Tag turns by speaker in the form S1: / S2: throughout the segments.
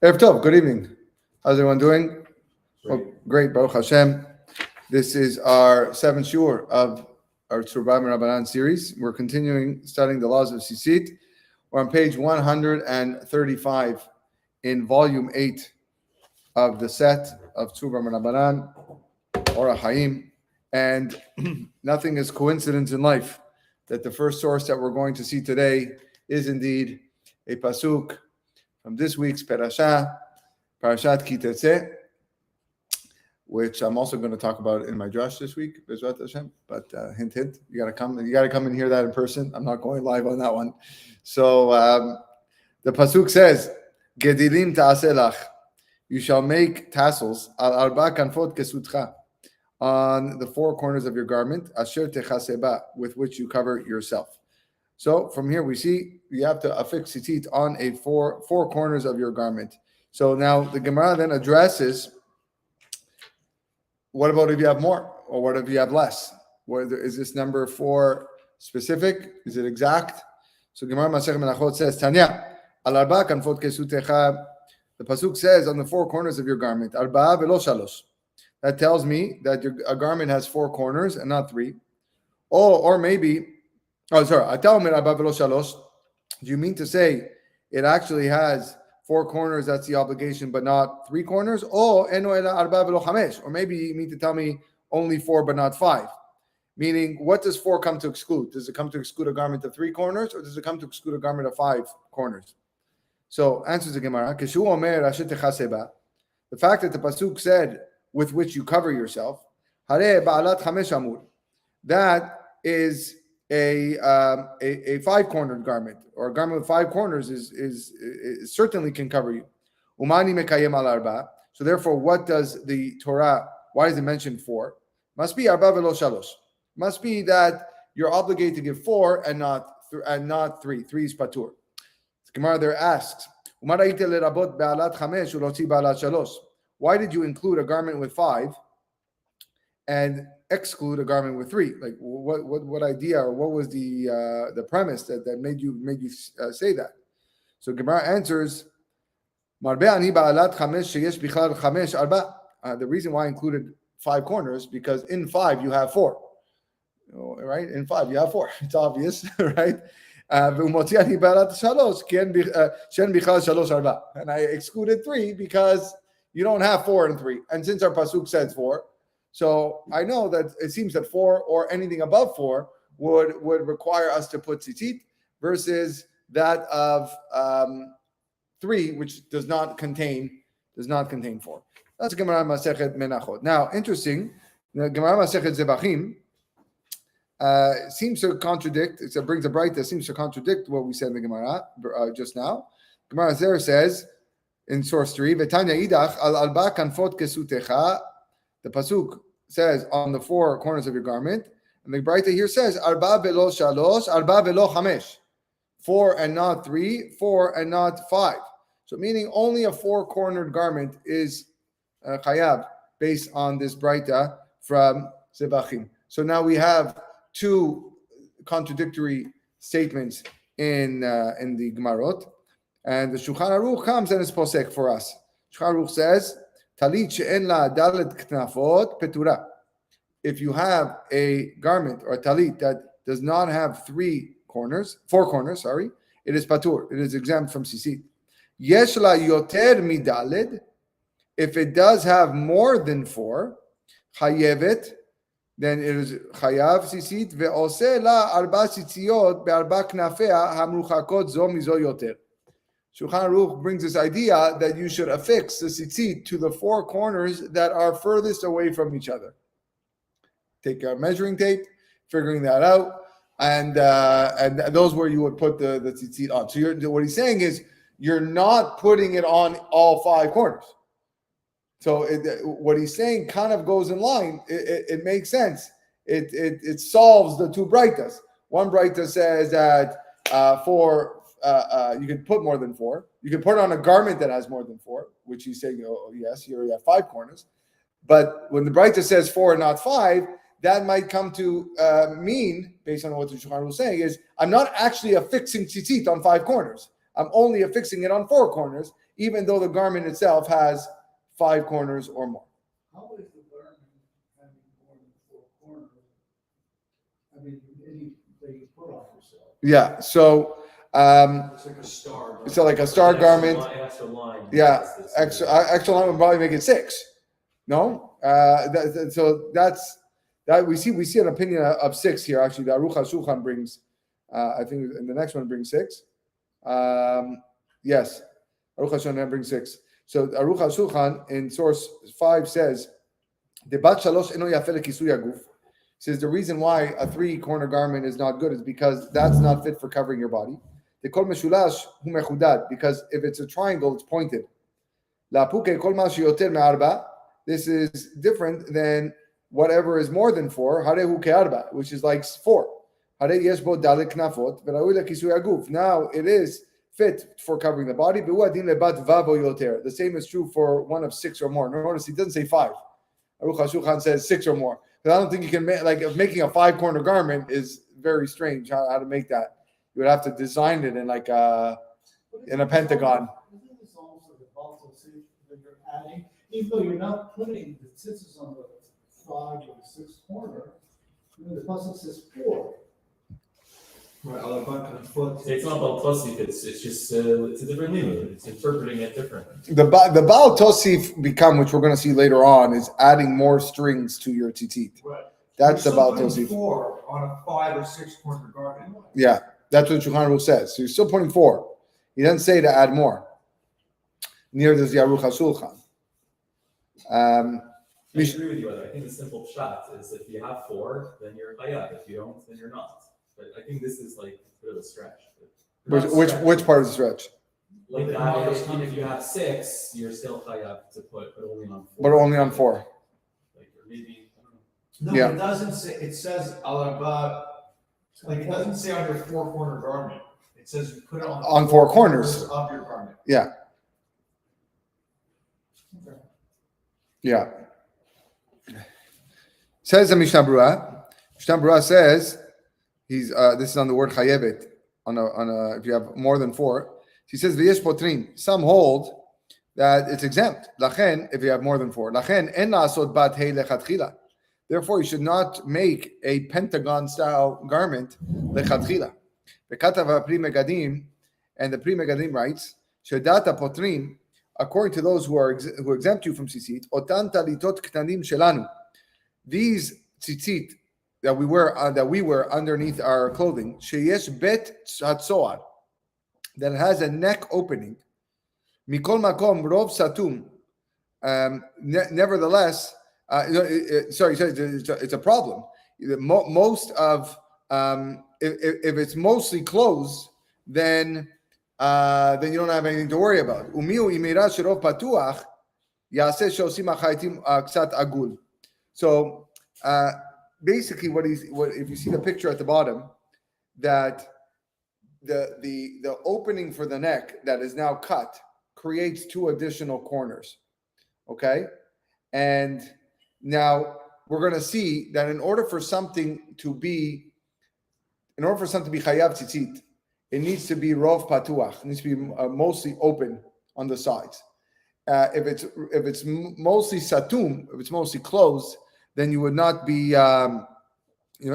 S1: Erev Tov, good evening. How's everyone doing?
S2: Great.
S1: Great, Baruch Hashem. This is our seventh Shiur of our Tzurba Rabbanan series. We're continuing studying the laws of Tzitzit. We're on page 135 in volume 8 of the set of Tzurba Rabbanan, Ora Chaim. And nothing is coincidence in life that the first source that we're going to see today is indeed a pasuk from this week's Parashat Ki Tetzeh, which I'm also going to talk about in my drush this week, Bezrat Hashem. But hint, hint, you got to come and hear that in person. I'm not going live on that one. So the pasuk says, "Gedilim ta'aselach," you shall make tassels al arba kanfot kesutcha, on the four corners of your garment, asher techaseba, with which you cover yourself. So from here we see you have to affix tzitzit on a four corners of your garment. So now the Gemara then addresses, what about if you have more, or what if you have less? Is this number 4 specific? Is it exact? So Gemara Masechet Menachot says, Tanya, al arba kanfot kesutecha. The pasuk says on the four corners of your garment, arba velo shalosh. That tells me that a garment has 4 corners and not 3. Or maybe. Do you mean to say it actually has 4 corners, that's the obligation, but not 3 corners? Or maybe you mean to tell me only 4 but not 5. Meaning, what does 4 come to exclude? Does it come to exclude a garment of 3 corners, or does it come to exclude a garment of 5 corners? So, answers the Gemara, the fact that the pasuk said, with which you cover yourself, that is a 5-cornered garment, or a garment with 5 corners is certainly can cover you. So therefore, what does the Torah? Why is it mentioned 4? Must be arba velo shalosh. Must be that you're obligated to give 4 and not 3. 3 is patur. The Gemara there asks, why did you include a garment with 5 and exclude a garment with 3? Like, what idea, or what was the premise that made you say that? So Gemara answers, the reason why I included 5 corners, because in 5 you have 4, right? In 5 you have 4. It's obvious, right? And I excluded 3 because you don't have 4 and 3. And since our pasuk says 4, so I know that it seems that 4 or anything above 4 would require us to put tzitzit, versus that of 3, which does not contain 4. That's Gemara Masechet Menachot. Now, interesting, the Gemara Masechet Zebachim seems to contradict. It brings a bright that seems to contradict what we said in the Gemara just now. Gemara there says in source 3, V'tanya idach al alba kanfot kesutecha. The pasuk says on the 4 corners of your garment, and the Braita here says arba velo shalosh, arba velo chamesh, 4 and not 3, 4 and not 5. So meaning only a 4-cornered garment is chayav based on this Braita from Zebachim. So now we have 2 contradictory statements in the Gemarot, and the Shulchan Aruch comes and is posek for us. Shulchan Aruch says, Talit she'en la dalet knafot petura. If you have a garment or a talit that does not have 4 corners, it is patur. It is exempt from tzitzit. Yesh la yoter midaled. If it does have more than 4, chayevet, then it is chayav tzitzit. Ve'oseh la arba tzitziot be'arba knafea hamruchakot zo mizo yoter. Shulchan Aruch brings this idea that you should affix the tzitzit to the 4 corners that are furthest away from each other. Take a measuring tape, figuring that out, and those where you would put the tzitzit on. So what he's saying is you're not putting it on all 5 corners. So what he's saying kind of goes in line. It makes sense. It solves the 2 braitas. One braita says that you can put more than 4. You can put it on a garment that has more than 4, which he's saying, oh yes, here you have 5 corners. But when the Braita says 4 and not 5, that might come to mean, based on what the Shulchan was saying, is I'm not actually affixing tzitzit on 5 corners. I'm only affixing it on 4 corners, even though the garment itself has 5 corners or more.
S2: How is the garment having more than 4 corners? I mean, anything you put on yourself.
S1: Yeah, so
S3: it's like a star.
S1: So like a star garment.
S3: Extra line.
S1: Yeah, extra line would probably make it 6. No, so that's that we see an opinion of 6 here. Actually, the Aruch HaShulchan brings, I think, in the next one brings 6. Yes, Aruch HaShulchan brings 6. So Aruch HaShulchan in source 5 says, "Debat shalosh eno yafeh lekisui haguf." Says the reason why a 3-corner garment is not good is because that's not fit for covering your body. The kol meshulash hu mechudad, because if it's a triangle, it's pointed. La'puke kol ma sheyoter me'arba. This is different than whatever is more than 4. Harehu ke'arba, which is like 4. Hare yesh bo dalet knafot v'raui lekisui haguf. Now it is fit for covering the body. V'hu adin lebat vav o yoter. The same is true for one of 6 or more. Notice he doesn't say 5. Aruch HaShulchan says 6 or more. But I don't think you can make, like, making a 5-corner garment is very strange. How to make that? You would have to design it in like in a pentagon.
S2: Isn't this almost like a balto suit that you're adding? Even though you're not putting the tzitzit on the 5 or the 6 corner, the pasuk says 4.
S3: Right, it's not about Tosif, it's just it's a different limit. It's interpreting it differently.
S1: The Baal Tosif become, which we're going to see later on, is adding more strings to your tzitzit.
S4: Right.
S1: That's the Baal Tosif.
S4: 4 on a 5 or 6 corner garment.
S1: Yeah, that's what Shulchan Aruch says. So you're still putting 4. He doesn't say to add more. Neither does the Aruch HaShulchan.
S3: I agree with you. I think the simple shot is if you have 4, then you're chayav. If you don't, then you're not. But I think this is like a bit of a stretch.
S1: Which part of the stretch?
S3: Like if you have 6, you're still chayav to put, but only on 4.
S1: But only on 4.
S3: Like, or maybe, I don't know.
S4: No,
S1: Yeah.
S4: it doesn't say, it says alaba, like it doesn't say on your 4-corner garment. It says you put it on
S1: 4 corners
S4: of your garment.
S1: Yeah.
S4: Okay.
S1: Yeah. Says the Mishnah Berurah. Mishnah Berurah says this is on the word chayevet on a if you have more than 4. He says v'yesh potrin. Some hold that it's exempt. Lachen if you have more than 4. Lachen en la'asot bat hei lechatchila. Therefore, you should not make a pentagon style garment lechatchila. V'katav Pri Megadim, and the Pri Megadim writes shedata potrin, according to those who exempt you from tzitzit, otan talitot ktanim shelanu. These tzitzit that we wear underneath our clothing, sheyesh bet hatzoar, that has a neck opening, mikol makom rov satum. Nevertheless, it's a problem. Most of if it's mostly closed, then you don't have anything to worry about. Umiu imira sherov patuach yaseh shosim achaytim ksat agul. So basically, what if you see the picture at the bottom, that the opening for the neck that is now cut creates 2 additional corners. Okay, and now we're going to see that in order for something to be chayav tzitzit, it needs to be rov patuach. It needs to be mostly open on the sides. If it's mostly satum, if it's mostly closed, then you would not be you're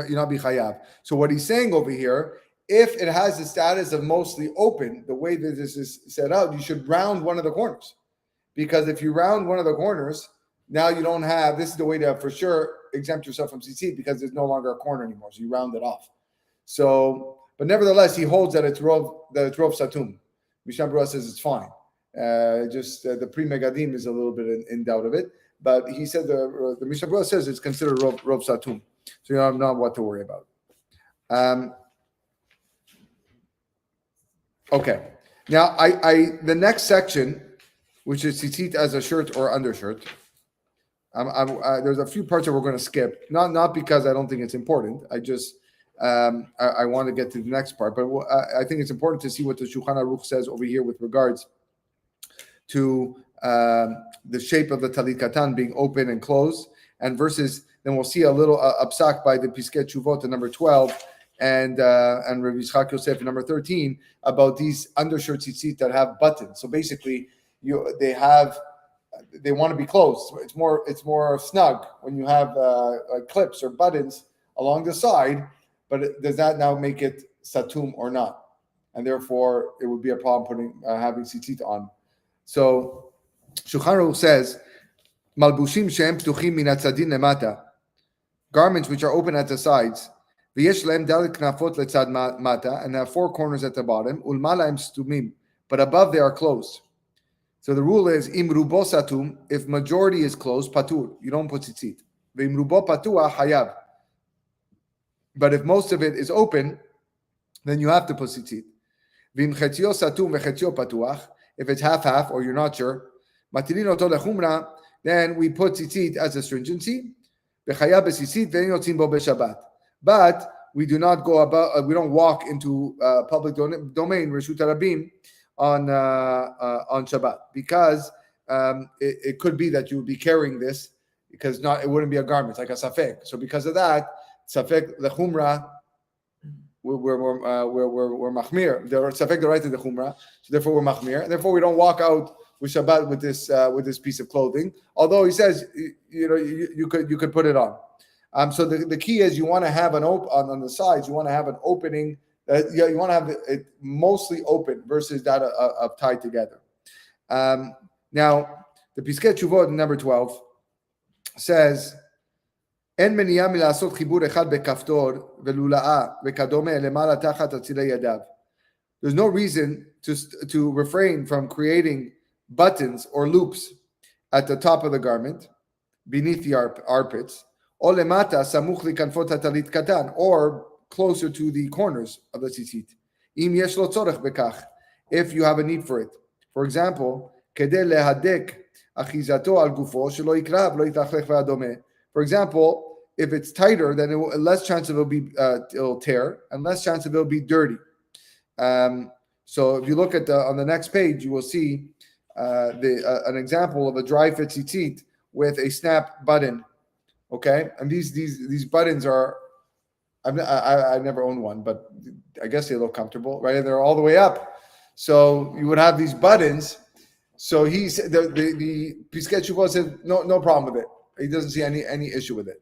S1: not be chayav. So what he's saying over here, if it has the status of mostly open, the way that this is set out, you should round one of the corners, because if you round one of the corners, now you don't have. This is the way to for sure exempt yourself from tzitzit, because there's no longer a corner anymore. So you round it off. So, but nevertheless, he holds that it's rov satum. Mishnah Berurah says it's fine. The Pri Megadim is a little bit in doubt of it, but he said the Mishnah Berurah says it's considered rov satum, so you don't know what to worry about. Okay, now the next section, which is tzitzit as a shirt or undershirt. There's a few parts that we're going to skip, not because I don't think it's important. I just I want to get to the next part, but I think it's important to see what the Shulchan Aruch says over here with regards to the shape of the talit katan being open and closed, and versus. Then we'll see a little psak by the Piskei Teshuvot in number 12 and Rabbi Yitzchak Yosef in number 13 about these undershirt tzitzit that have buttons. So basically, they want to be closed. It's more snug when you have like clips or buttons along the side. But does that now make it satum or not? And therefore, it would be a problem having tzitzit on. So Shulchan Aruch says, "Malbushim shem ptuchim min hatzadin lemata," garments which are open at the sides. V'yesh lehem dalet knafot letzad mata, and have four corners at the bottom. Ulmala im stumim, but above they are closed. So the rule is im rubo satum. If majority is closed, patur, you don't put tzitzit. V'im rubo patua hayav. But if most of it is open, then you have to put tzitzit. V'im chetio satum v'chetio patuach. If it's half or you're not sure, matilin oto lechumra, then we put tzitzit as a stringency. V'chayav b'tzitzit v'en yotzim bo b'shabbat. But we do not go about. We don't walk into public domain reshut harabim on Shabbat, because it could be that you would be carrying this, because it wouldn't be a garment, like a safek. So because of that, safek the chumrah, we're machmir. The safek the right to the chumrah, so therefore we're machmir. And therefore we don't walk out with Shabbat with this piece of clothing. Although he says you could put it on. So the key is you want to have on the sides. You want to have an opening. You want to have it mostly open versus that of tied together. Now the Piskei Teshuvot number 12 says, "En meniya milasot chibur echad bekaftor velula'a vekadome lemala tachat atzilei yadav." There's no reason to refrain from creating buttons or loops at the top of the garment, beneath the armpits. Or lemata samuch likanfot hatalit katan, or closer to the corners of the tzitzit. Im yesh lo tzorech bekach, if you have a need for it. For example, kedei lehadek achizato al gufo shelo yikrav lo yitachlech ve'adome. For example, if it's tighter, then less chance of it'll tear, and less chance of it'll be dirty. So if you look at on the next page, you will see an example of a dry fit tzitzit with a snap button. Okay, and these buttons are, I never owned one, but I guess they look comfortable, right? And they're all the way up. So you would have these buttons. So the Piskei Teshuvot said no problem with it. He doesn't see any issue with it.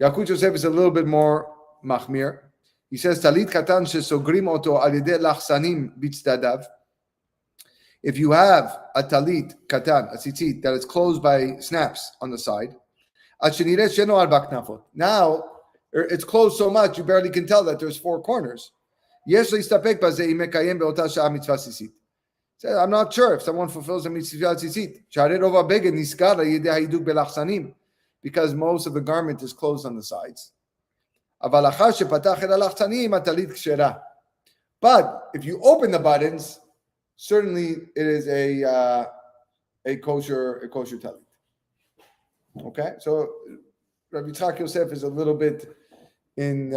S1: Yakut Yosef is a little bit more machmir. He says talit katan shesogrim oto al yedei lachsanim bitzadav. If you have a talit katan, a tzitzit that is closed by snaps on the side, now it's closed so much you barely can tell that there's four corners. I'm not sure if someone fulfills a mitzvah tzitzit, because most of the garment is closed on the sides. But if you open the buttons, certainly it is a kosher talit. Okay, so Rabbi Yitzchak Yosef is a little bit in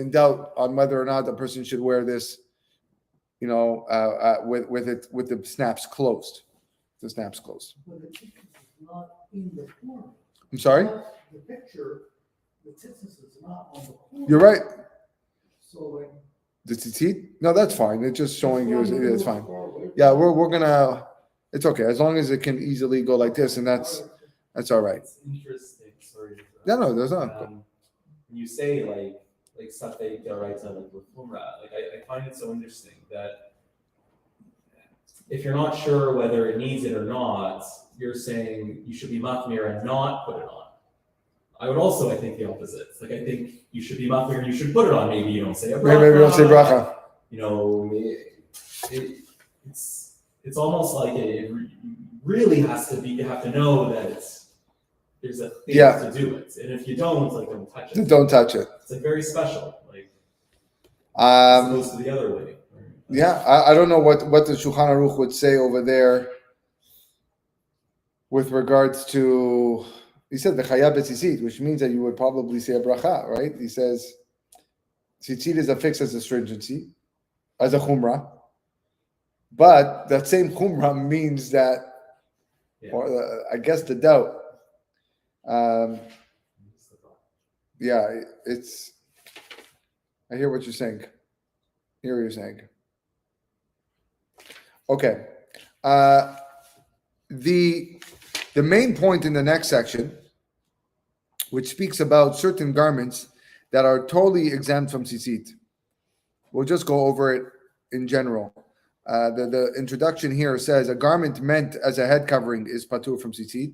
S1: doubt on whether or not the person should wear this, with the snaps closed. The snaps closed.
S2: But the tzitzit is not in the corner.
S1: I'm sorry?
S2: The picture, the tzitzit is not on the corner.
S1: You're right.
S2: So
S1: The tzitzit? No, that's fine. It's just showing you. It's fine. Yeah, we're gonna. It's okay as long as it can easily go like this, and that's all right.
S3: It's interesting. Sorry.
S1: No, there's not.
S3: When you say like stuff that you get right to like with Umrah, like I find it so interesting that if you're not sure whether it needs it or not, you're saying you should be machmir and not put it on. I would also, I think, the opposite. Like I think you should be machmir and you should put it on. Maybe you don't say a bracha.
S1: Maybe you don't say bracha.
S3: It's almost like it really has to be. You have to know that there's a thing to do it, and if you don't, don't touch it.
S1: Don't touch it.
S3: It's very special, as opposed to the other way.
S1: Yeah, I don't know what the Shulchan Aruch would say over there with regards to. He said the chayav b'tzitzit, which means that you would probably say a bracha, right? He says tzitzit is affixed as a stringency, as a chumrah, but that same chumrah means that, or I guess the doubt. It's. I hear what you're saying. Okay. the main point in the next section, which speaks about certain garments that are totally exempt from tzitzit. We'll just go over it in general. The introduction here says a garment meant as a head covering is patur from tzitzit.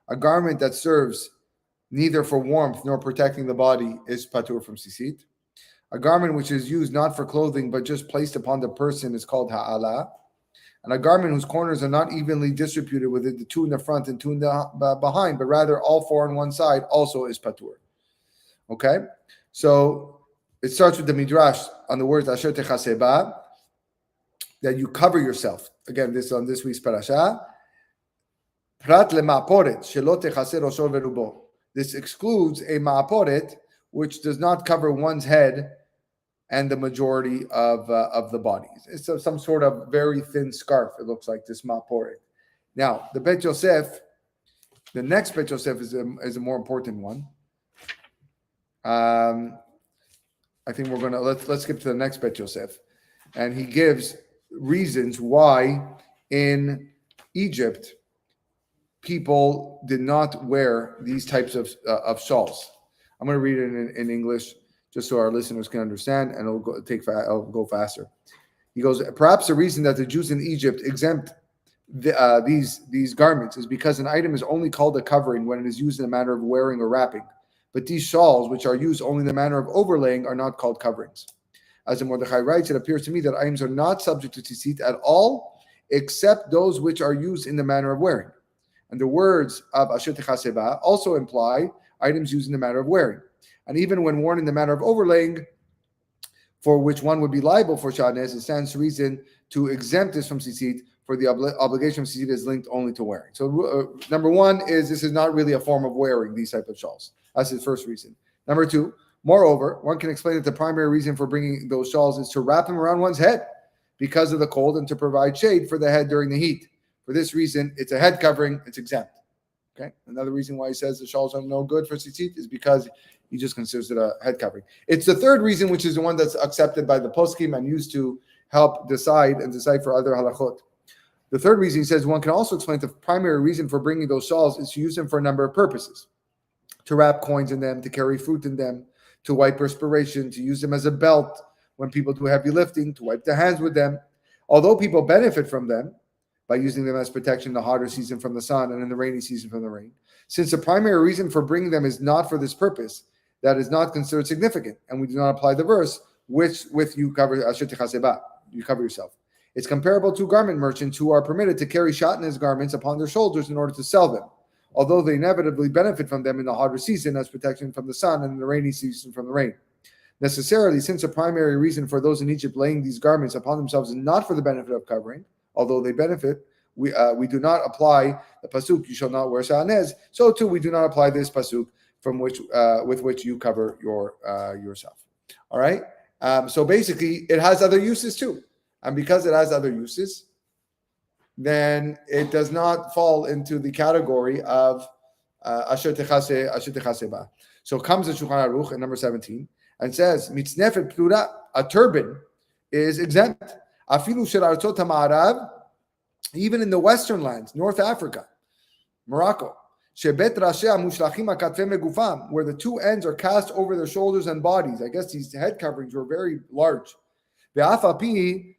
S1: A garment that serves neither for warmth nor protecting the body is patur from tzitzit. A garment which is used not for clothing but just placed upon the person is called ha'ala. And a garment whose corners are not evenly distributed with the two in the front and two in the behind, but rather all four on one side also is patur. Okay? So it starts with the midrash on the words asher techaseba, that you cover yourself. Again, this on this week's parasha. Prat lema'aporet shelo techase rosho verubo. This excludes a ma'aporet which does not cover one's head and the majority of the body. It's some sort of very thin scarf. It looks like this ma'aporet. Now, the Bet Yosef, the next Bet Yosef is a more important one. I think we're gonna let's skip to the next Bet Yosef, and he gives reasons why in Egypt people did not wear these types of shawls. I'm going to read it in English just so our listeners can understand, and it'll go faster. He goes, perhaps the reason that the Jews in Egypt exempt these garments is because an item is only called a covering when it is used in a manner of wearing or wrapping. But these shawls, which are used only in the manner of overlaying, are not called coverings. As the Mordechai writes, it appears to me that items are not subject to tzitzit at all, except those which are used in the manner of wearing. And the words of asher techaseba also imply items used in the manner of wearing. And even when worn in the manner of overlaying, for which one would be liable for shadnes, it stands to reason to exempt this from tzitzit, for the obligation of tzitzit is linked only to wearing. So number one is this is not really a form of wearing these type of shawls. That's his first reason. Number two, moreover, one can explain that the primary reason for bringing those shawls is to wrap them around one's head because of the cold and to provide shade for the head during the heat. For this reason, it's a head covering, it's exempt. Okay. Another reason why he says the shawls are no good for tzitzit is because he just considers it a head covering. It's the third reason, which is the one that's accepted by the poskim and used to help decide for other halachot. The third reason, he says, one can also explain the primary reason for bringing those shawls is to use them for a number of purposes. To wrap coins in them, to carry fruit in them, to wipe perspiration, to use them as a belt when people do heavy lifting, to wipe their hands with them. Although people benefit from them by using them as protection in the hotter season from the sun and in the rainy season from the rain, since the primary reason for bringing them is not for this purpose, that is not considered significant, and we do not apply the verse, which with you cover asher techaseba, you cover yourself. It's comparable to garment merchants who are permitted to carry shatnez garments upon their shoulders in order to sell them, although they inevitably benefit from them in the hotter season as protection from the sun and in the rainy season from the rain. Necessarily, since the primary reason for those in Egypt laying these garments upon themselves is not for the benefit of covering, although they benefit, we do not apply the pasuk, you shall not wear shatnez, so too we do not apply this pasuk from which with which you cover yourself. All right? So basically, it has other uses too. And because it has other uses, then it does not fall into the category of asher techaseba. So comes the Shulchan Aruch in number 17 and says, mitznefet plura, a turban is exempt. Afilu shel artzot ha'ma'arav, even in the western lands, North Africa, Morocco, shebet rashei mushlachim ha'katfei megufam, where the two ends are cast over their shoulders and bodies. I guess these head coverings were very large. Ve'af api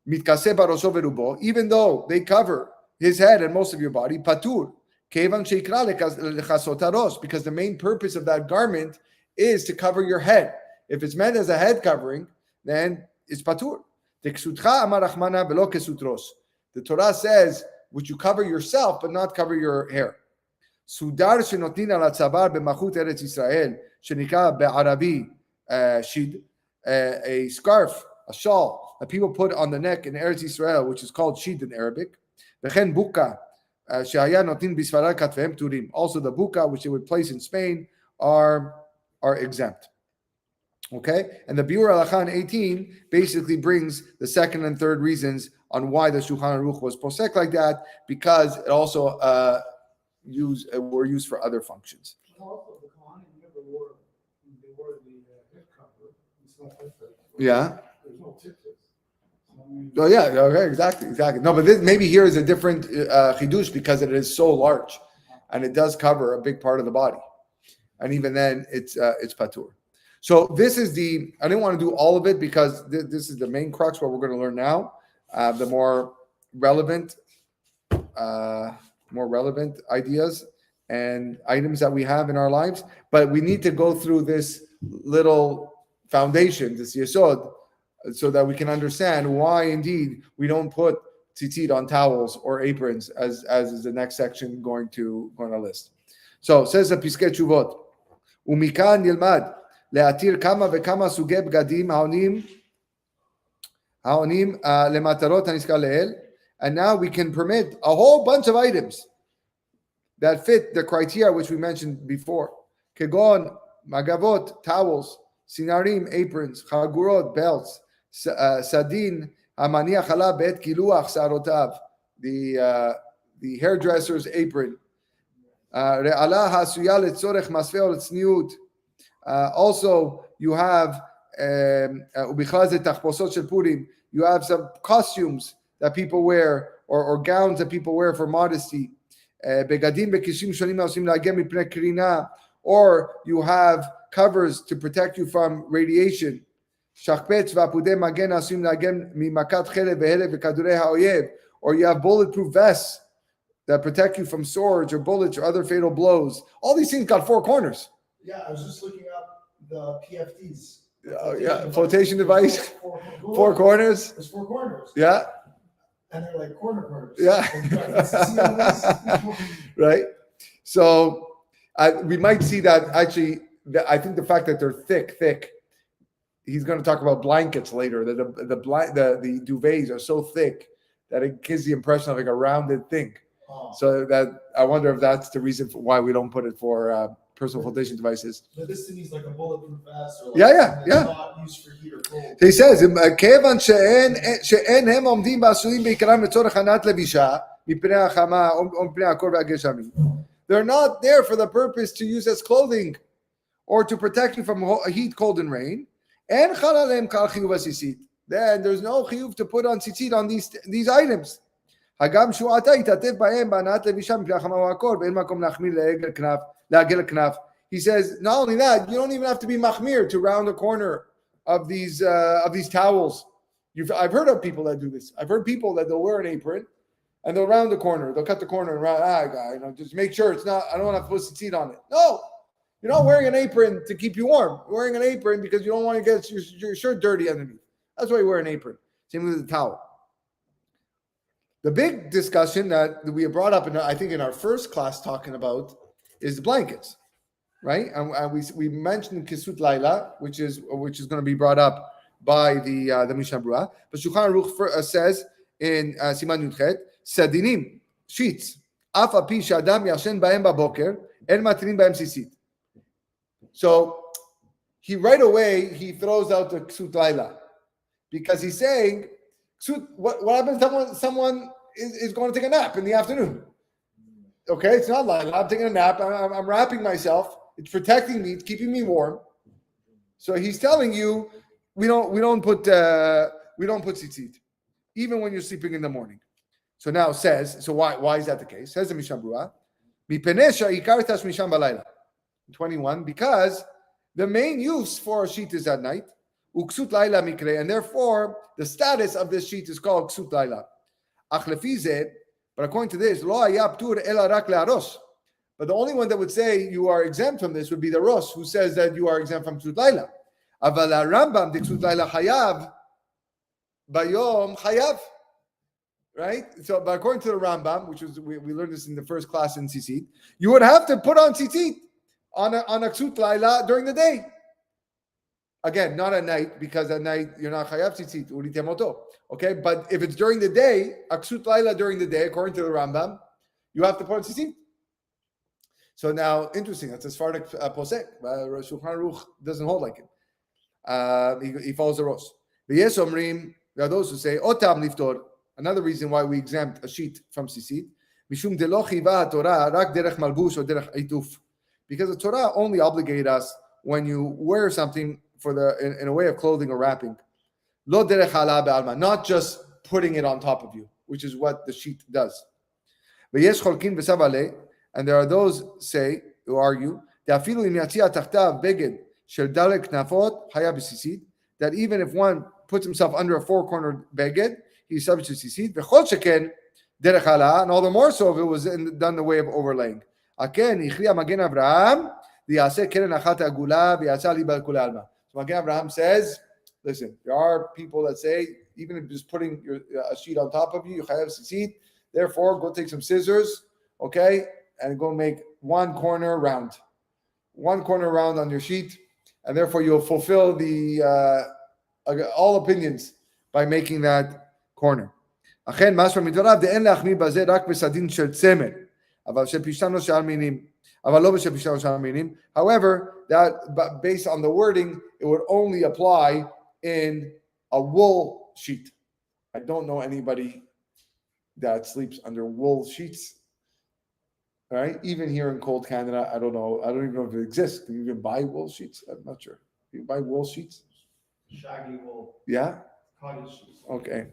S1: mitkaseh barosho verubo, even though they cover his head and most of your body, patur, kevan sheikra lechasot harosh, because the main purpose of that garment is to cover your head. If it's meant as a head covering, then it's patur. Teksutcha amar Rachmana velo kesut rosh. The Torah says, would you cover yourself but not cover your hair? Sudar shenotin al tzavar b'machut Eretz Yisrael shenikra be'arabi shid, a scarf, a shawl that people put on the neck in Eretz Yisrael, which is called shid in Arabic. V'chen buka shehaya notin b'sfarad katveim turim. Also the buka, which they would place in Spain, are exempt. Okay, and the Biur Halakha 18 basically brings the second and third reasons on why the Shulchan Aruch was posek like that, because it also were used for other functions.
S2: Also, the Kohanim never wore the head cover. It's not like that.
S1: Yeah.
S2: There's no tzitzit. It's
S1: Oh yeah, okay, exactly. No, but this, maybe here is a different chidush because it is so large, and it does cover a big part of the body, and even then it's patur. So this is the. I didn't want to do all of it because this is the main crux what we're going to learn now. The more relevant ideas and items that we have in our lives, but we need to go through this little foundation, this yesod, so that we can understand why indeed we don't put tzitzit on towels or aprons, as is the next section going to list. So says the Piskei Tshuvot, umikan nilmad le'atir kama vekama suge bgadim ha'onim lematarot haniskar le'el, and now we can permit a whole bunch of items that fit the criteria which we mentioned before. Kegon, magavot, towels, sinarim, aprons, chagurot, belts, sadin, amaniach hala bet kiluach sarotav, the hairdresser's apron. Re'ala hasuya letzorech masveh letzniut. Also, you have ubichlaz tachposot shel Purim. You have some costumes that people wear or gowns that people wear for modesty. Begadim bekishim shonim ha'osim la'agem mipnei krina, or you have covers to protect you from radiation. Shachpetz v'apudei magen ha'osim la'agem mimakat chelev v'helev v'kadurei ha'oyev, or you have bulletproof vests that protect you from swords or bullets or other fatal blows. All these things got four corners.
S2: Yeah, I was just looking up the PFDs.
S1: Flotation device, four corners.
S2: There's four corners.
S1: Yeah.
S2: And they're like corners.
S1: Yeah. Right. So we might see that actually. I think the fact that they're thick. He's going to talk about blankets later. That the duvets are so thick that it gives the impression of like a rounded thing.
S2: Oh.
S1: So that I wonder if that's the reason for why we don't put it for personal flotation devices.
S2: But this to me is like a bulletproof vest. Or like
S1: Yeah.
S2: Not used for heat or cold.
S1: He says, "Kevan she'en hem omdim ba'asurim beikaram letzorech hanat levisha mipnei hachama o mipnei hakor ve'hageshamim." They're not there for the purpose to use as clothing or to protect you from heat, cold, and rain. En chal aleim kal chiyuv hasisit. Then there's no chiyuv to put on tzitzit on these items. Hagam shu'ata itatev ba'em ba'anat levisha mipnei hachama o hakor ve'en makom lachmir la'agel knaf. He says, not only that, you don't even have to be machmir to round the corner of these towels. I've heard of people that do this. I've heard people that they'll wear an apron and they'll round the corner. They'll cut the corner and round. Just make sure it's not. I don't want to put tzitzit on it. No, you're not wearing an apron to keep you warm. You're wearing an apron because you don't want to get your shirt dirty underneath. That's why you wear an apron. Same with the towel. The big discussion that we have brought up, I think in our first class talking about, is the blankets. Right, and we mentioned Kisut Laila, which is going to be brought up by the Mishnah Berurah. But Shulchan Aruch says in Siman Yudchet, Sadinim, sheets, Af api shadam yashen ba'em baboker, en matirim ba'em sisit. So he right away throws out the Kisut Laila because he's saying, what happens if someone is going to take a nap in the afternoon? Okay, it's not Laila. I'm taking a nap. I'm wrapping myself. It's protecting me. It's keeping me warm. So he's telling you, we don't put tzitzit, even when you're sleeping in the morning. So now it says, so why is that the case? Says the Mishnah Berurah, 21, because the main use for a sheet is at night, uksut laila mikre, and therefore the status of this sheet is called ksut laila. But according to this, lo haya ptur ela rak le'aros. But the only one that would say you are exempt from this would be the Rosh, who says that you are exempt from Ksut Laila. Aval Rambam de Ksut Laila chayav, bayom chayav. Right? So, but according to the Rambam, which was we learned this in the first class in Tzitzit, you would have to put on Tzitzit on a Ksut Laila during the day. Again, not at night, because at night you're not chayav Tzitzit, uritemoto. Okay, but if it's during the day, a Ksut Laila during the day, according to the Rambam, you have to put on Tzitzit. So now, interesting. That's a Sephardic posek. Shulchan Aruch doesn't hold like it. He follows the Rosh. There are those who say, "Otam liftor." Another reason why we exempt a sheet from tzitzit, mishum de lo chiva Torah rak derech malbush or derech ituf, because the Torah only obligates us when you wear something in a way of clothing or wrapping. Lo derech ha'ala be'alma, not just putting it on top of you, which is what the sheet does. V'yesh cholkin v'sav aleh, and there are those who argue that even if one puts himself under a four-cornered beged, he's subject to tzitzit. V'chol sheken derech ha'ala, and all the more so if it was done the way of overlaying. Aken ichriya magen Avraham v'yaseh keren achat agula v'yaseh li b'kol alma. So Magen Avraham says, listen, there are people that say even if just putting a sheet on top of you, you chayav tzitzit. Therefore, go take some scissors, okay, and go make one corner round on your sheet, and therefore you'll fulfill the all opinions by making that corner. However, that based on the wording, it would only apply in a wool sheet. I don't know anybody that sleeps under wool sheets. All right, even here in cold Canada, I don't know. I don't even know if it exists. Can you even buy wool sheets? I'm not sure. Can you buy wool sheets?
S4: Shaggy wool.
S1: Yeah.
S4: Cottage sheets.
S1: Okay.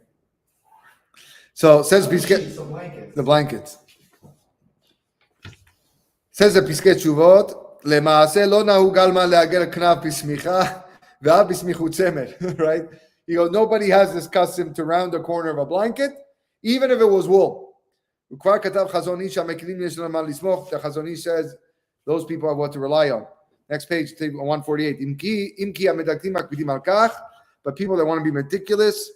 S1: So says
S4: Sheets,
S1: the blankets. Says the Piskei Tshuvot, למעשה לא נהוג עלמא לעגל כנף בשמיכה ואף בשמיכות צמר, right? You go, nobody has this custom to round the corner of a blanket, even if it was wool. וכבר כתב חזון איש המקלים יש להם מה לסמוך. The Chazon Ish says those people have what to rely on. Next page, 148. אם כי המדקדמים מקפידים על כך, but people that want to be meticulous,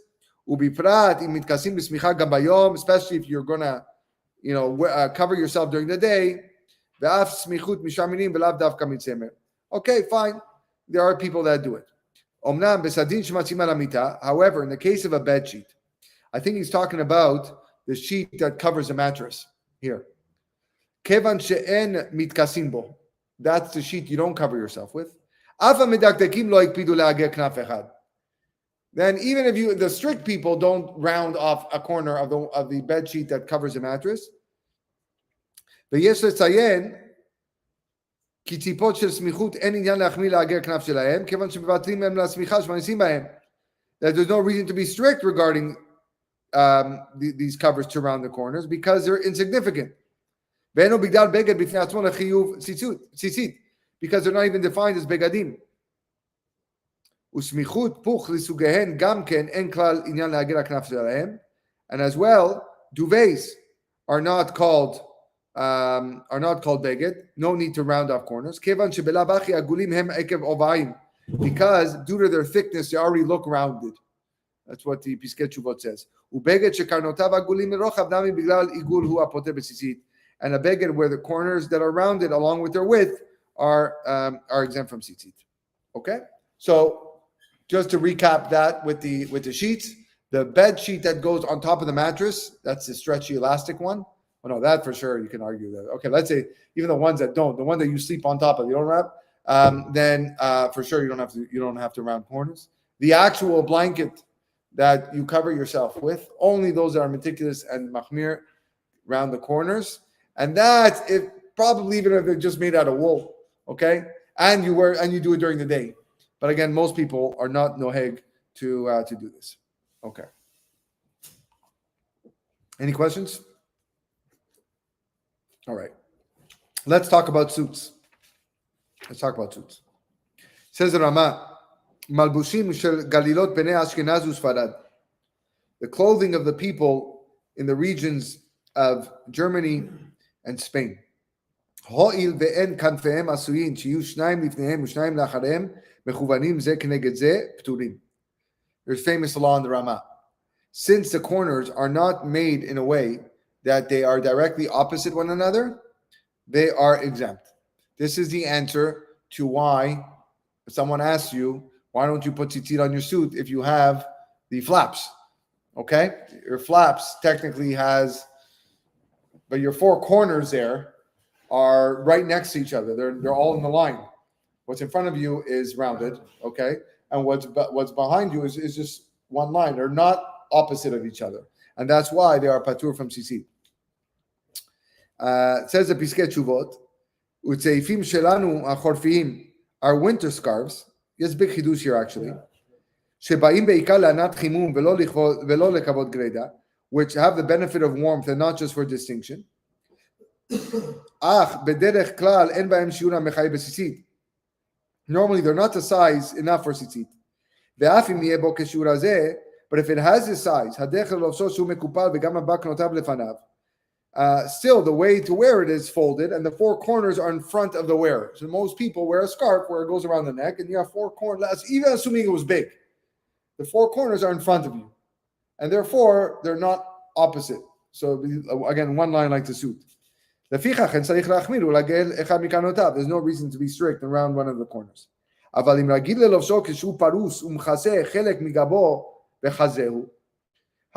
S1: ובפרט אם מתכסים בשמיכה גם ביום, especially if you're gonna, cover yourself during the day, ואף סמיכות משאר מינים ולאו דווקא מצמר. Okay, fine. There are people that do it. אומנם בסדין שמציעים על המיטה, however, in the case of a bed sheet, I think he's talking about the sheet that covers the mattress here. כיוון שאין מתכסים בו, that's the sheet you don't cover yourself with. אף המדקדקים לא הקפידו לעגל כנף אחד. Then even if the strict people don't round off a corner of the bed sheet that covers the mattress, ויש לציין כי טיפות של סמיכות אין עניין להחמיא לעגל כנף שלהם, כיוון שמבטלים מהם לסמיכה שמניסים בהם. That there's no reason to be strict regarding these covers to round the corners because they're insignificant. ואינו בגלל בגד בפני עצמו לחיוב ציצית, because they're not even defined as בגדים. וסמיכות פוך לסוגיהן גם כן אין כלל עניין לעגל הכנף שלהם, and as well, duvets are not called beged, no need to round off corners, כיוון שבלאו הכי עגולים הם עקב עובעים, because due to their thickness they already look rounded. That's what the Piskei Tshuvot says. ובגד שקרנותיו עגולים מרוחב נמי בגלל עיגול הוא הפוטר בציצית, and a beged where the corners that are rounded along with their width are exempt from tzitzit. Okay, so just to recap that with the sheets, the bed sheet that goes on top of the mattress, that's the stretchy elastic one. Oh no, that for sure you can argue that. Okay, let's say even the ones that don't, the one that you sleep on top of, you don't wrap, then for sure you don't have to round corners. The actual blanket that you cover yourself with, only those that are meticulous and machmir round the corners, and that's if probably even if they're just made out of wool, okay, and you do it during the day. But again, most people are not noheg to do this. Okay. Any questions? All right. Let's talk about suits. Says the Rama, Malbushim shel Galilot bnei Ashkenaz uSfarad. The clothing of the people in the regions of Germany and Spain. Ho'il ve'en kanfehem asuyin shiyu shnayim lifnehem u'shnayim la'acharem mechuvanim ze k'neged ze pturim. There's famous law in the Rama. Since the corners are not made in a way that they are directly opposite one another, they are exempt. This is the answer to why someone asks you, why don't you put tzitzit on your suit if you have the flaps? Okay? Your flaps technically but your four corners there are right next to each other. They're all in the line. What's in front of you is rounded, okay? And what's behind you is just one line. They're not opposite of each other. And that's why they are patur from tzitzit. Says the Piskei Tshuvot, Utzeifim shelanu achorfiim, our winter scarves. Yes, big chidush here actually. שבאים בעיקר לענת חימום ולא לכבוד גרידה, which have the benefit of warmth and not just for distinction. אך בדרך כלל אין בהם שיעור המחייב בציצית. Normally they're not the size enough for ציצית. ואף אם יהיה בו כשיעור הזה, but if it has the size, הדרך ללבשו שהוא מקופל וגם הבא קנותיו לפניו, still the way to wear it is folded and the four corners are in front of the wearer. So most people wear a scarf where it goes around the neck and you have four corners, even assuming it was big. The four corners are in front of you. And therefore, they're not opposite. So again, one line like the suit. There's no reason to be strict around one of the corners.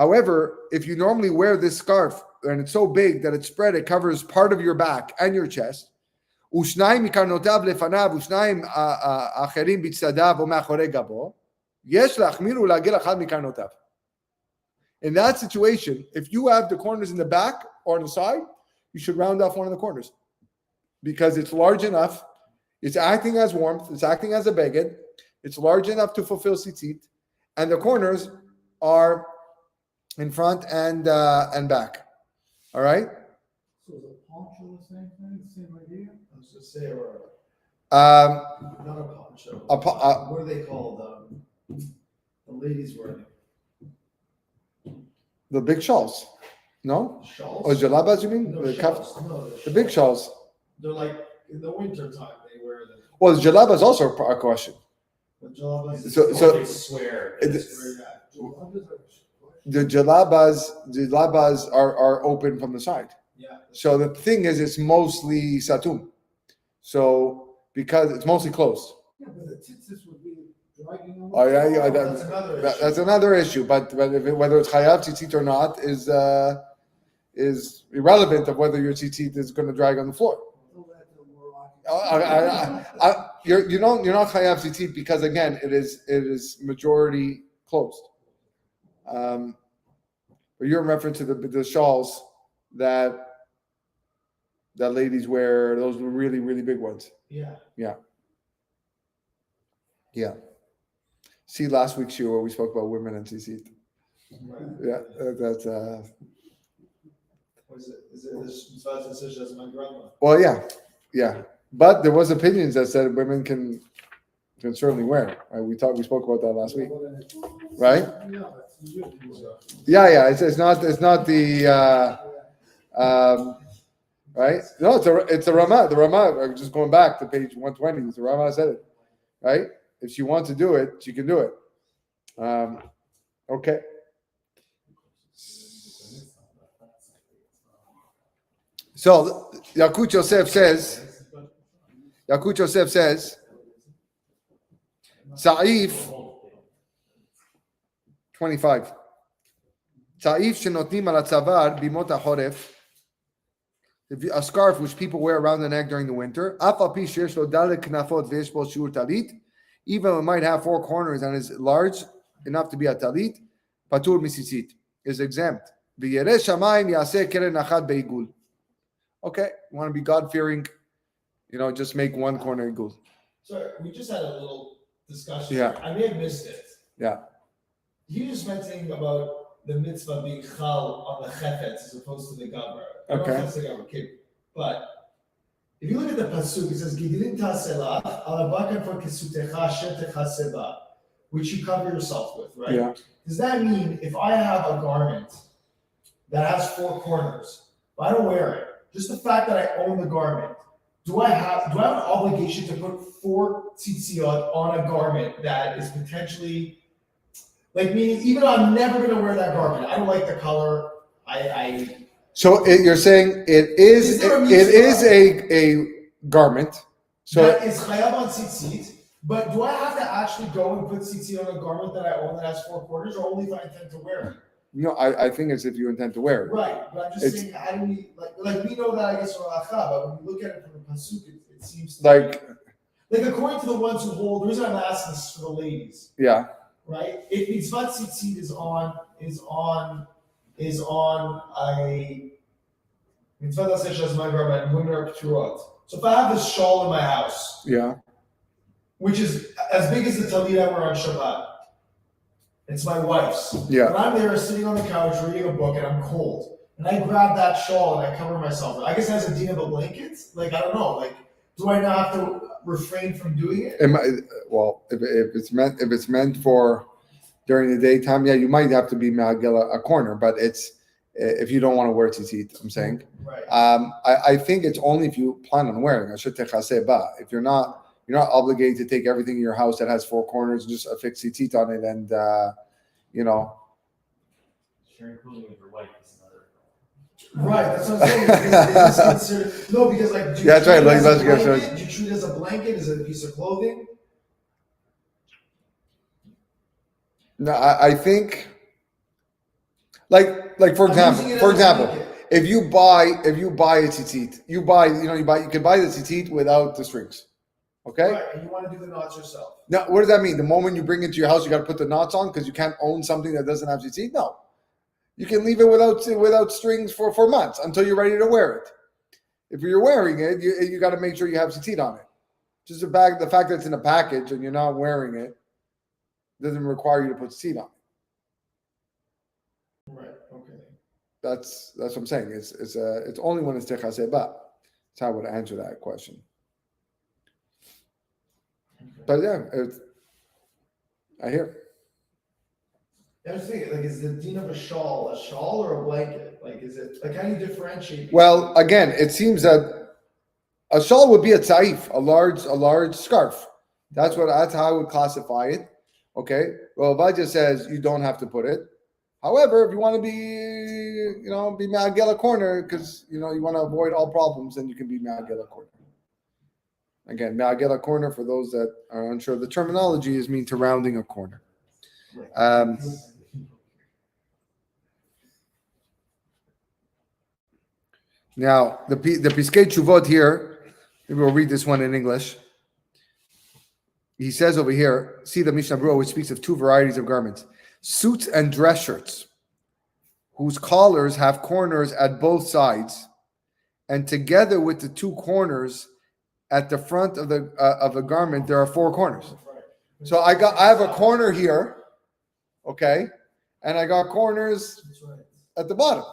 S1: However, if you normally wear this scarf and it's so big that it's spread, it covers part of your back and your chest. In that situation, if you have the corners in the back or on the side, you should round off one of the corners because it's large enough. It's acting as warmth. It's acting as a beged. It's large enough to fulfill tzitzit, and the corners are in front and back. All right.
S2: So is a poncho the same thing, same idea?
S4: I was just say, or not a poncho. What are they called? The ladies wearing
S1: The big shawls, no?
S4: shawls.
S1: Or jalabas, you mean?
S4: No,
S1: the
S4: shawls. No,
S1: the big shawls.
S4: They're like in the winter time they wear them.
S1: Well, the jalabas also a question.
S4: The jalabas.
S1: So
S3: They swear.
S1: the jalabas are open from the side.
S4: Yeah.
S1: So the thing is, it's mostly satum. So because it's mostly closed.
S2: Yeah, but the tzitzit would be dragging on.
S1: Oh yeah,
S4: That's another issue.
S1: that's another issue. But whether it's chayav tzitzit or not is irrelevant of whether your tzitzit is going to drag on the floor. You're not chayav tzitzit because again it is majority closed. But you're in reference to the shawls that ladies wear, those really, really big ones.
S4: Yeah.
S1: Yeah. See last week's Shiur where we spoke about women and tzitzit.
S4: Right.
S1: Yeah, that's
S4: What is it? Is it this mitzvah decision as my grandma?
S1: well, yeah. But there was opinions that said women can certainly wear. Right? We spoke about that last week, right? Yeah. It's not the right. No, it's a Ramah. The Ramah. Just going back to page 120. The Ramah said it, right? If she wants to do it, she can do it. Okay. So Yakut Yosef says, Sa'if 25. Sa'if shenotnim al hatzavar bimot hachoref. A scarf which people wear around the neck during the winter. Af al pi sheyesh lo dalet knafot ve'yesh bo shiur talit. Even though it might have four corners and is large enough to be a talit, patur misitzit, is exempt. V'yereh shamayim yaseh keren achad be'igul. Okay, you want to be God-fearing, just make one corner igul.
S4: So we just had a little discussion.
S1: Yeah.
S4: I may have missed it.
S1: Yeah.
S4: You just mentioning about the mitzvah being chal on the chefetz as opposed to the gavar. I don't know
S1: Okay.
S4: if that's the gavar, okay. But if you look at the pasuk, it says Gidilin ta'selach alabakan for kesutecha shetecha seba, which you cover yourself with, right?
S1: Yeah.
S4: Does that mean if I have a garment that has four corners, but I don't wear it, just the fact that I own the garment, do I have an obligation to put 4 tzitzit on a garment that is potentially, like, meaning even though I'm never going to wear that garment, I don't like the color,
S1: So you're saying it is a garment. So
S4: that is chayav on tzitzit, but do I have to actually go and put tzitzit on a garment that I own that has 4 corners, or only if I intend to wear it?
S1: no, I think it's if you intend to wear it.
S4: Right, but I'm just saying, how do we, like we know that, I guess, from halacha, but when we look at it from the pasuk, it seems to
S1: Like,
S4: like according to the ones who hold, the reason I'm asking this is for the ladies,
S1: yeah.
S4: right? If mitzvah tzitzit is on a mitzvah that says my garment and women are pturot. So if I have this shawl in my house,
S1: Yeah.
S4: which is as big as the talit I wear on Shabbat, It's my wife's.
S1: Yeah.
S4: When I'm there sitting on the couch reading a book and I'm cold, and I grab that shawl and I cover myself, I guess it has a dean of a blanket. Like, I don't know. Like, do I not have to refrain from doing it?
S1: Well, if it's meant for during the daytime, yeah, you might have to be me'agel a corner, but it's if you don't want to wear tzitzit, I'm saying.
S4: Right.
S1: I think it's only if you plan on wearing. If you're not obligated to take everything in your house that has four corners, just affix tzitzit on it, and
S3: Sharing clothing with your wife is another.
S4: Right, that's what I'm saying. Is this considered, no, because like, do you
S1: Yeah, that's right.
S4: treat it as a
S1: Like, that's-
S4: blanket? Do you treat it as a blanket? Is it a piece of clothing?
S1: no, I think like for
S4: I'm
S1: example,
S4: using it as a blanket.
S1: if you buy a tzitzit, you can buy the tzitzit without the strings. Okay.
S4: Right, and you want to do the knots yourself.
S1: Now, what does that mean? The moment you bring it to your house, you got to put the knots on because you can't own something that doesn't have tzitzit? No. You can leave it without strings for months until you're ready to wear it. If you're wearing it, you got to make sure you have tzitzit on it. Just the fact that it's in a package and you're not wearing it doesn't require you to put tzitzit on.
S4: Right, okay.
S1: That's what I'm saying. It's only when it's techaseh ba. That's how I would answer that question. But yeah, I hear.
S4: I was thinking, like, is the dean of a shawl or a blanket? Like, is it, like, how do you differentiate?
S1: Well, again, it seems that a shawl would be a tzaif, a large scarf. That's how I would classify it. Okay. Well, Vaja says you don't have to put it. However, if you want to be me'agel a corner because you want to avoid all problems, then you can be me'agel a corner. Again, me'agel a corner, for those that are unsure of the terminology, is mean to rounding a corner. Now, the Piskei Tshuvot here, maybe we'll read this one in English. He says over here, see the Mishnah Berurah, which speaks of two varieties of garments. Suits and dress shirts, whose collars have corners at both sides, and together with the two corners at the front of the garment, there are four corners. So I have a corner here, okay, and I got corners at the bottom,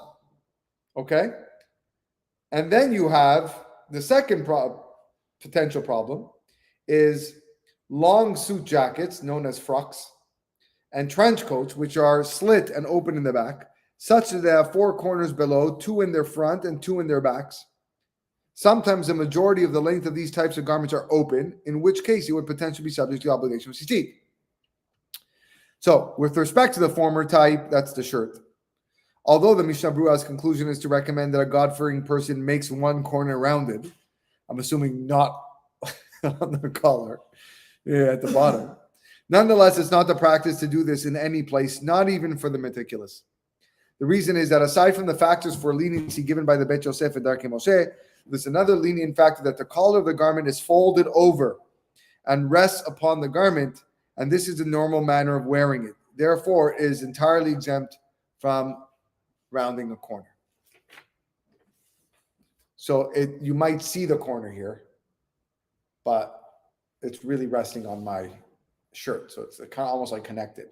S1: okay. And then you have the second potential problem is long suit jackets, known as frocks, and trench coats, which are slit and open in the back, such that they have four corners below, two in their front and two in their backs. Sometimes the majority of the length of these types of garments are open, in which case you would potentially be subject to the obligation of tzitzit. So, with respect to the former type, that's the shirt. Although the Mishnah Berurah's conclusion is to recommend that a God-fearing person makes one corner rounded, I'm assuming not on the collar, at the bottom. Nonetheless, it's not the practice to do this in any place, not even for the meticulous. The reason is that aside from the factors for leniency given by the Bet Yosef and Darkei Moshe, there's another lenient factor that the collar of the garment is folded over and rests upon the garment, and this is the normal manner of wearing it. Therefore, it is entirely exempt from rounding a corner. So you might see the corner here, but it's really resting on my shirt. So it's kind of almost like connected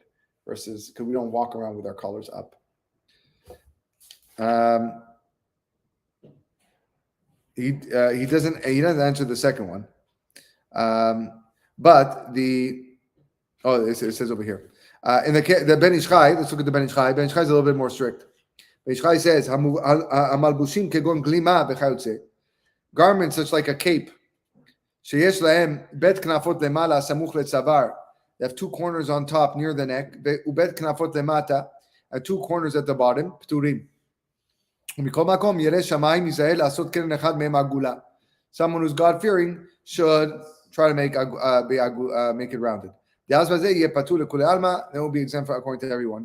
S1: versus because we don't walk around with our collars up. He doesn't answer the second one. But it says over here. In the Ben Ish Chai, let's look at the Ben Ish Chai. Ben Ish Chai is a little bit more strict. Ben Ish Chai says, "Hamalbushim kegon glima v'chayotze." Garments such like a cape. Sheyesh lahem bet knafot lemala samuch letzavar. They have two corners on top near the neck. Ubet knafot lemata, and two corners at the bottom. Pturim. Someone who's God-fearing should try to make it rounded. Then will be exempt according to everyone.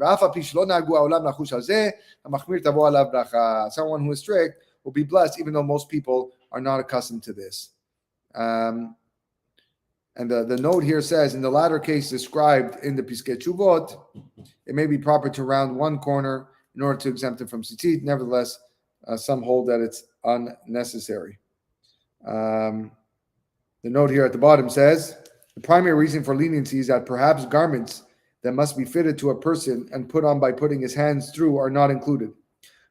S1: Someone who is strict will be blessed, even though most people are not accustomed to this. And the note here says, in the latter case described in the Piskei Tshuvot, it may be proper to round one corner in order to exempt it from tzitzit. Nevertheless, some hold that it's unnecessary. The note here at the bottom says, the primary reason for leniency is that perhaps garments that must be fitted to a person and put on by putting his hands through are not included.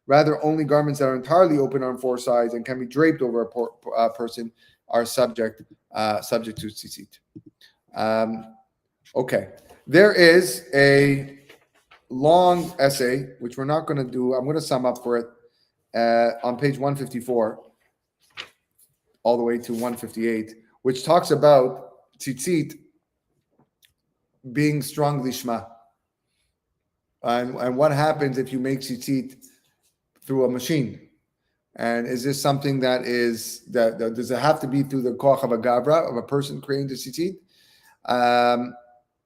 S1: Rather, only garments that are entirely open on four sides and can be draped over a person are subject to tzitzit. Okay, there is a long essay which we're not going to do. I'm going to sum up for it on page 154 all the way to 158, which talks about tzitzit being strongly shma, and what happens if you make tzitzit through a machine. And is this something that does it have to be through the koach of a gavra, of a person creating the tzitzit?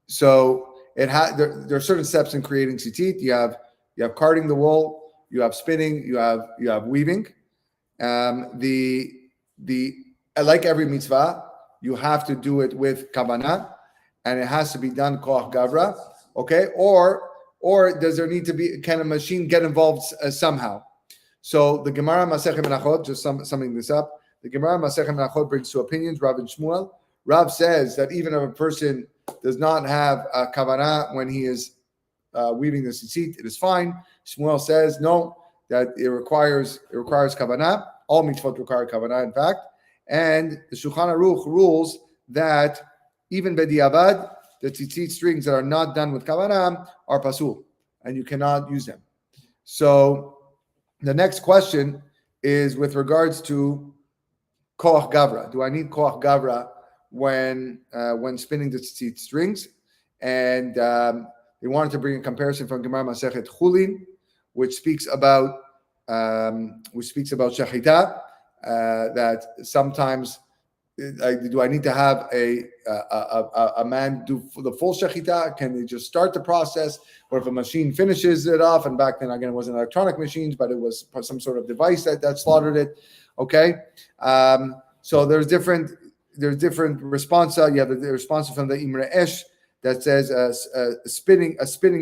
S1: So there are certain steps in creating tzitzit. You have carding the wool, you have spinning, you have weaving. Like every mitzvah, you have to do it with kavanah, and it has to be done koach gavra. Okay, or does there need to be, can a machine get involved somehow? So the Gemara Masechet Menachot, just summing this up, the Gemara Masechet Menachot brings two opinions, Rav and Shmuel. Rav says that even if a person does not have a kavanah when he is weaving the tzitzit, it is fine. Shmuel says no, that it requires kavanah. All mitzvot require kavanah, in fact. And the Shulchan Aruch rules that even b'diavad, the tzitzit strings that are not done with kavanah are pasul, and you cannot use them. So the next question is with regards to koach gavra. Do I need koach gavra when spinning the tzitzit strings? And they wanted to bring a comparison from Gemara Masechet Chulin, which speaks about shechita, that sometimes do I need to have a man do the full shechita? Can they just start the process? Or if a machine finishes it off, and back then again it wasn't electronic machines, but it was some sort of device that slaughtered it. Okay, so there's different responsa. You have the response from the Imre Esh that says spinning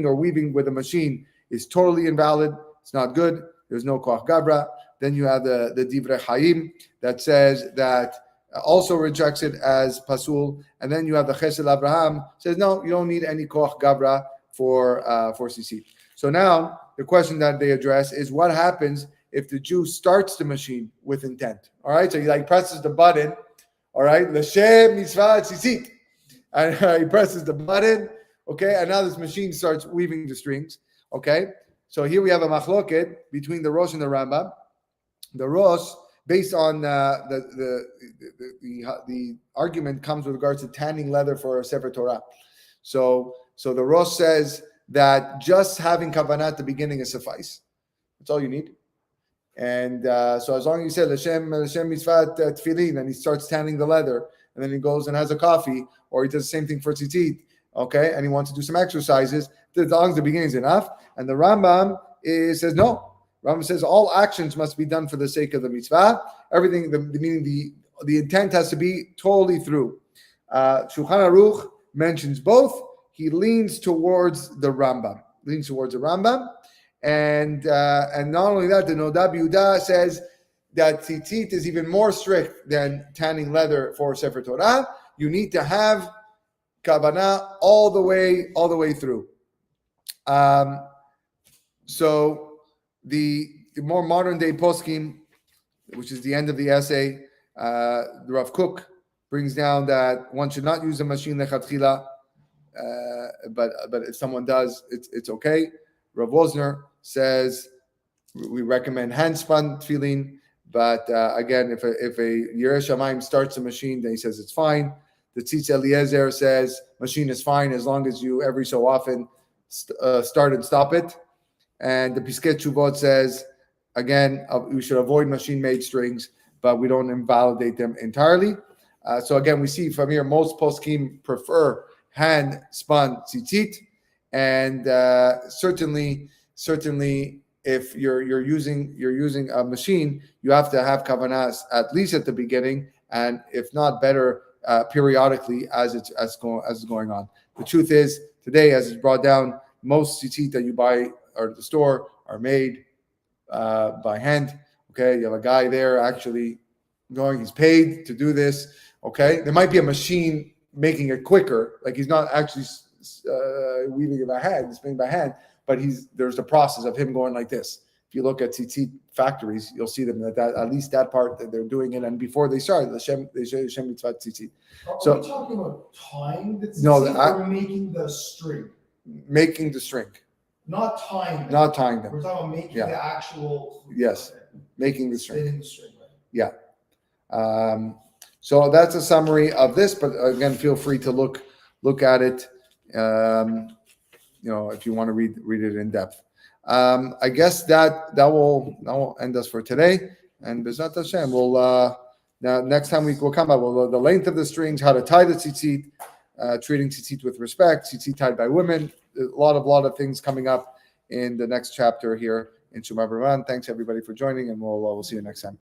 S1: or weaving with a machine is totally invalid. It's not good. There's no koach gavra. Then you have the Divrei Chaim that says that also rejects it as pasul, and then you have the Chesed Abraham says no, you don't need any koach gavra for tzitzit. So now the question that they address is what happens if the Jew starts the machine with intent. All right, so he presses the button. All right, l'shem mitzvah tzitzit, and he presses the button. Okay, and now this machine starts weaving the strings. Okay, so here we have a machloket between the Rosh and the Rambam. The Rosh, based on the argument, comes with regards to tanning leather for a Sefer Torah. So the Rosh says that just having kavanah at the beginning is suffice. That's all you need. And so as long as you say L'shem mitzvah tefillin, and he starts tanning the leather, and then he goes and has a coffee, or he does the same thing for tzitzit, okay, and he wants to do some exercises, as long as the beginning is enough. And the Rambam says no. Rambam says all actions must be done for the sake of the mitzvah. Everything, meaning the intent has to be totally through. Shulchan Aruch mentions both. He leans towards the Rambam. And not only that, the Nodab Yehuda says that tzitzit is even more strict than tanning leather for Sefer Torah. You need to have kavanah all the way through. So the more modern day poskim, which is the end of the essay, the Rav Kook brings down that one should not use a machine lechatchila, but if someone does, it's okay. Rav Wozner says we recommend hand-spun tefillin, but again, if a Yerei Shamayim starts a machine, then he says it's fine. The Tzitz Eliezer says machine is fine as long as you every so often start and stop it. And the Piskei Teshuvot says, again, we should avoid machine-made strings, but we don't invalidate them entirely. So again, we see from here most poskim prefer hand-spun tzitzit, and certainly, if you're using a machine, you have to have kavanahs at least at the beginning, and if not, better periodically as it's going on. The truth is, today, as it's brought down, most tzitzit that you buy or the store are made by hand. Okay, you have a guy there actually going, he's paid to do this. Okay, there might be a machine making it quicker, like he's not actually weaving it by hand, spinning by hand, but there's the process of him going like this. If you look at tzitzit factories, you'll see them that at least that part that they're doing it, and before they start, they say Shem mitzvah tzitzit.
S4: Are we talking about tying the tzitzit
S1: No,
S4: or making the string?
S1: Making the string,
S4: Not tying them.
S1: not tying them.
S4: We're talking about making the actual.
S1: Yes. Making the string.
S4: Spinning the string. Right?
S1: So that's a summary of this, but again, feel free to look at it. If you want to read it in depth. I guess that will end us for today. And B'ezrat Hashem, now next time we'll come up with the length of the strings, how to tie the tzitzit, treating tzitzit with respect, tzitzit tied by women. A lot of things coming up in the next chapter here in Tzurba. Thanks everybody for joining, and we'll see you next time.